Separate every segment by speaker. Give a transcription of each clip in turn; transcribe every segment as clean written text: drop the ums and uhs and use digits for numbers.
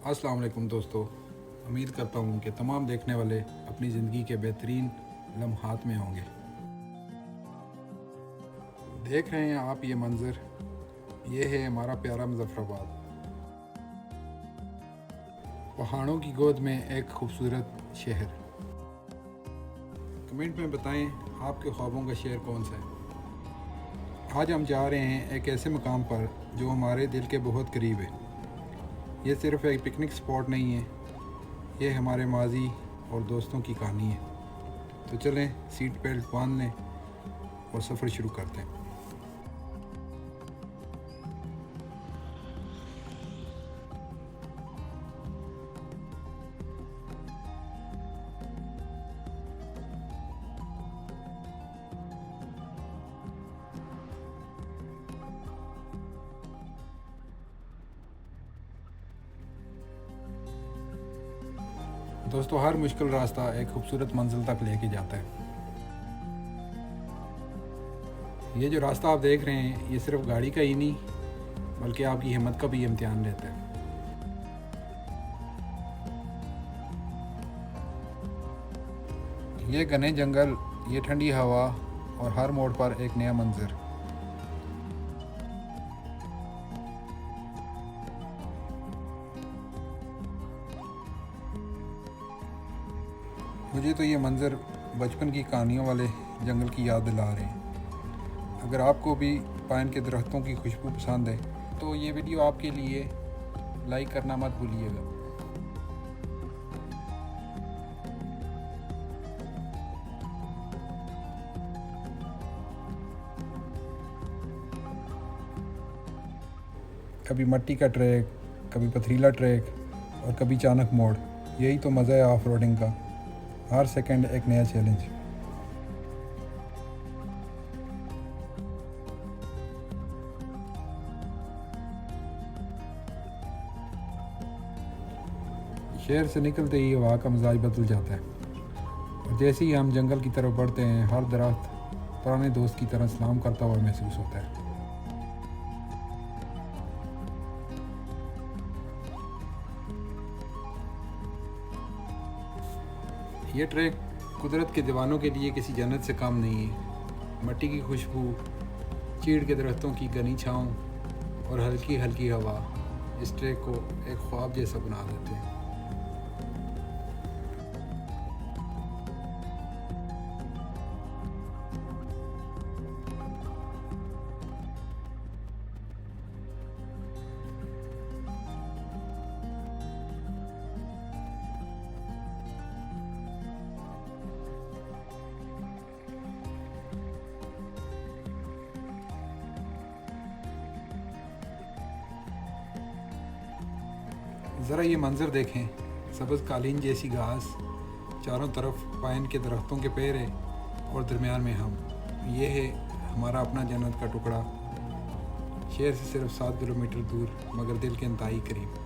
Speaker 1: अस्सलाम वालेकुम दोस्तों। उम्मीद करता हूँ कि तमाम देखने वाले अपनी ज़िंदगी के बेहतरीन लम्हात में होंगे। देख रहे हैं आप ये मंज़र, ये है हमारा प्यारा मुज़फ़्फ़राबाद। पहाड़ों की गोद में एक खूबसूरत शहर। कमेंट में बताएं आपके ख्वाबों का शहर कौन सा है। आज हम जा रहे हैं एक ऐसे मकाम पर जो हमारे दिल के बहुत करीब है। ये सिर्फ़ एक पिकनिक स्पॉट नहीं है, ये हमारे माजी और दोस्तों की कहानी है। तो चलें सीट बेल्ट बांध लें और सफ़र शुरू करते हैं। दोस्तों, हर मुश्किल रास्ता एक खूबसूरत मंजिल तक लेके जाता है। ये जो रास्ता आप देख रहे हैं, ये सिर्फ गाड़ी का ही नहीं बल्कि आपकी हिम्मत का भी इम्तिहान लेता है। ये घने जंगल, ये ठंडी हवा और हर मोड़ पर एक नया मंजर। मुझे तो ये मंज़र बचपन की कहानियों वाले जंगल की याद दिला रहे हैं। अगर आपको भी पाइन के दरख्तों की खुशबू पसंद है तो ये वीडियो आपके लिए। लाइक करना मत भूलिएगा। कभी मट्टी का ट्रैक, कभी पथरीला ट्रैक और कभी अचानक मोड़। यही तो मज़ा है ऑफ रोडिंग का। हर सेकंड एक नया चैलेंज। शहर से निकलते ही हवा का मिजाज बदल जाता है और जैसे ही हम जंगल की तरफ बढ़ते हैं, हर दरख्त पुराने दोस्त की तरह सलाम करता हुआ महसूस होता है। ये ट्रैक कुदरत के दीवानों के लिए किसी जन्नत से कम नहीं है। मट्टी की खुशबू, चीड़ के दरख्तों की घनी छाँव और हल्की हल्की हवा इस ट्रैक को एक ख्वाब जैसा बना देते हैं। ज़रा ये मंज़र देखें, सब्ज़ कालीन जैसी घास, चारों तरफ पाइन के दरख्तों के पेड़ और दरमियान में हम। ये है हमारा अपना जन्नत का टुकड़ा। शहर से सिर्फ 7 किलोमीटर दूर मगर दिल के इंतहाई करीब।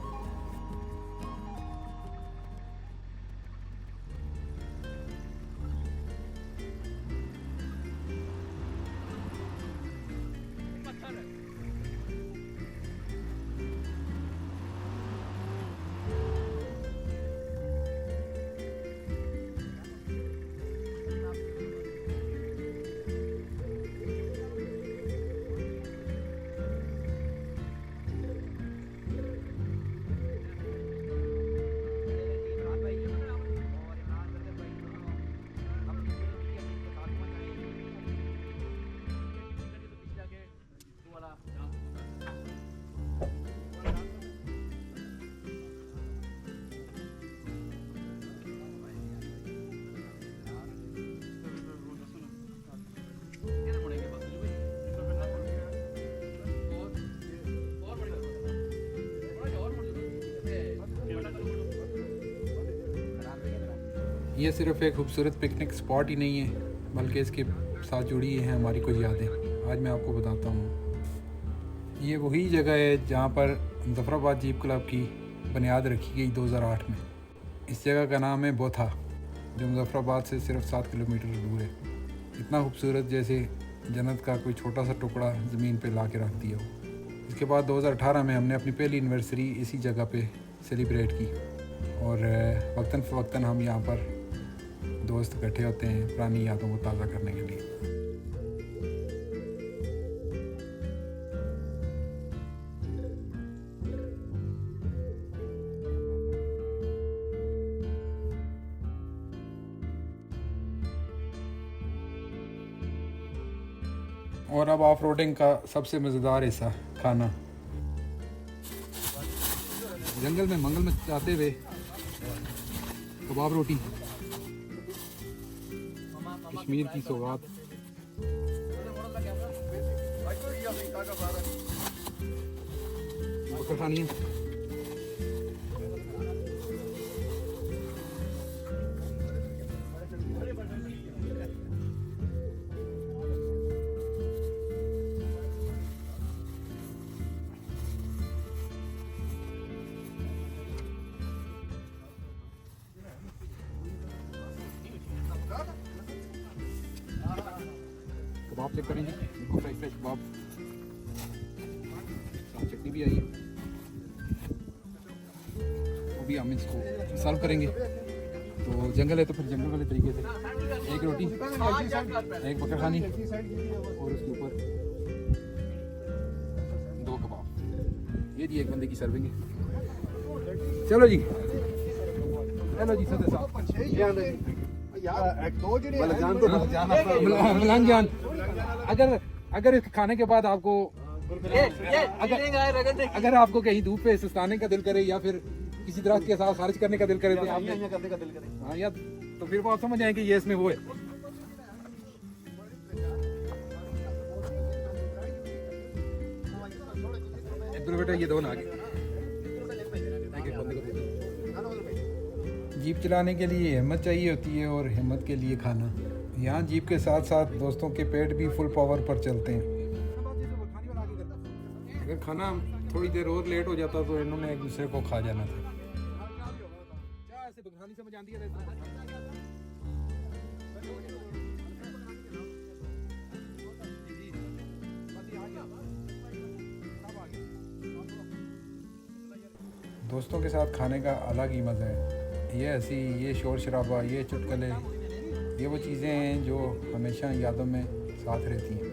Speaker 1: ये सिर्फ एक खूबसूरत पिकनिक स्पॉट ही नहीं है बल्कि इसके साथ जुड़ी हैं हमारी कुछ यादें। आज मैं आपको बताता हूँ। ये वही जगह है जहाँ पर मुज़फ़्फ़राबाद जीप क्लब की बुनियाद रखी गई 2008 में। इस जगह का नाम है बोथा, जो मुज़फ़्फ़राबाद से सिर्फ 7 किलोमीटर दूर है। इतना खूबसूरत जैसे जन्नत का कोई छोटा सा टुकड़ा ज़मीन पे ला के रख दिया हो। इसके बाद 2018 में हमने अपनी पहली एनिवर्सरी इसी जगह पे सेलिब्रेट की। और वक्तन फ़वक्तन हम यहाँ पर दोस्त इकट्ठे होते हैं पुरानी यादों को ताज़ा करने के लिए। और अब ऑफ रोडिंग का सबसे मज़ेदार हिस्सा, खाना। जंगल में मंगल में जाते हुए कबाब रोटी, कश्मीर की सौगात। बकर खानी है। कबाब चेक करेंगे, बिल्कुल फ्रेश फ्रेश कबाब, साथ चटनी भी आई है। वो भी हम इसको सर्व करेंगे। तो जंगल है तो फिर जंगल वाले तरीके से एक रोटी, एक बकर खानी और उसके ऊपर 2 कबाब। ये जी एक बंदे की सर्विंग है। चलो जी, चलो जी सदर साहब। मलान जान, अगर इस खाने के बाद आपको अगर आपको कहीं धूप पे सुस्ताने का दिल करे या फिर किसी तरह के साथ खारिज करने का दिल करे तो आप करने का दिल करे, हाँ यार, तो फिर वो आप समझ जाएं कि ये इसमें वो है। इधर बेटा ये 2 ना आगे। जीप चलाने के लिए हिम्मत चाहिए होती है और हिम्मत के लिए खाना। यहाँ जीप के साथ साथ दोस्तों के पेट भी फुल पावर पर चलते हैं। अगर खाना थोड़ी देर और लेट हो जाता तो इन्होंने एक दूसरे को खा जाना था। दोस्तों के साथ खाने का अलग ही मज़ा है। ये हंसी, ये शोर शराबा, ये चुटकुले, ये वो चीज़ें हैं जो हमेशा यादों में साथ रहती हैं।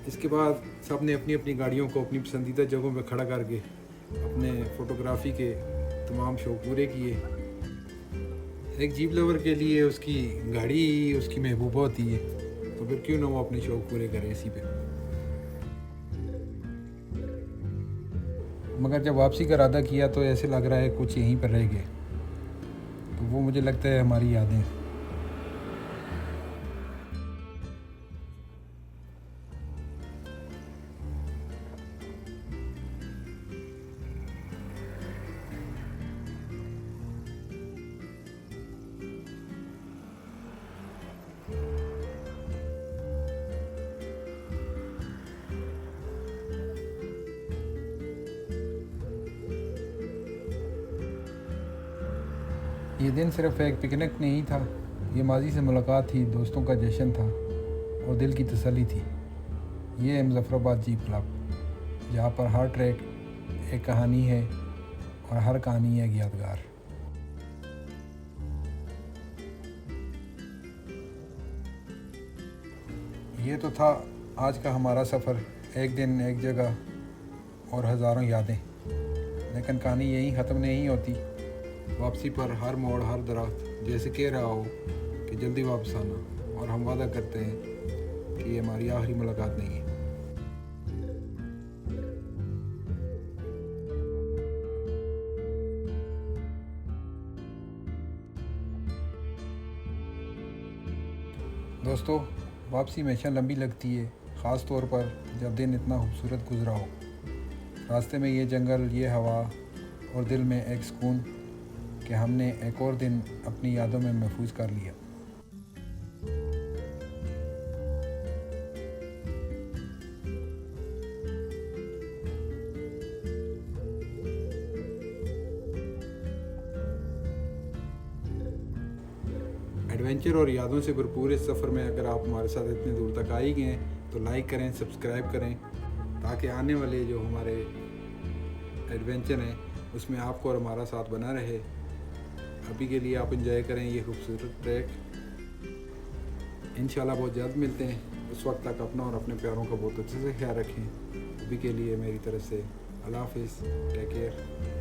Speaker 1: इसके बाद सब ने अपनी अपनी गाड़ियों को अपनी पसंदीदा जगहों पर खड़ा करके अपने फ़ोटोग्राफ़ी के तमाम शौक़ पूरे किए। एक जीप लवर के लिए उसकी गाड़ी उसकी महबूबा होती है, तो फिर क्यों ना वो अपने शौक़ पूरे करे इसी पे। मगर जब वापसी का इरादा किया तो ऐसे लग रहा है कुछ यहीं पर रह गए। तो वो मुझे लगता है हमारी यादें। ये दिन सिर्फ एक पिकनिक नहीं था, ये माजी से मुलाकात थी, दोस्तों का जश्न था और दिल की तसल्ली थी। ये है मुज़फ़्फ़राबाद जीप क्लब, जहाँ पर हर ट्रैक एक कहानी है और हर कहानी एक यादगार। ये तो था आज का हमारा सफ़र, एक दिन एक जगह और हज़ारों यादें। लेकिन कहानी यहीं ख़त्म नहीं होती। वापसी पर हर मोड़, हर दरख्त जैसे कह रहा हो कि जल्दी वापस आना, और हम वादा करते हैं कि ये हमारी आखिरी मुलाकात नहीं है। दोस्तों, वापसी हमेशा लंबी लगती है, ख़ास तौर पर जब दिन इतना खूबसूरत गुजरा हो। रास्ते में ये जंगल, ये हवा और दिल में एक सुकून कि हमने एक और दिन अपनी यादों में महफूज कर लिया। एडवेंचर और यादों से भरपूर इस सफ़र में अगर आप हमारे साथ इतनी दूर तक आ ही गए हैं तो लाइक करें, सब्सक्राइब करें, ताकि आने वाले जो हमारे एडवेंचर हैं उसमें आपको और हमारा साथ बना रहे। अभी के लिए आप एंजॉय करें ये खूबसूरत ट्रैक। इंशाल्लाह बहुत जल्द मिलते हैं। उस वक्त तक अपना और अपने प्यारों का बहुत अच्छे से ख्याल रखें। अभी के लिए मेरी तरफ से अल्लाह हाफिज़, टेक केयर।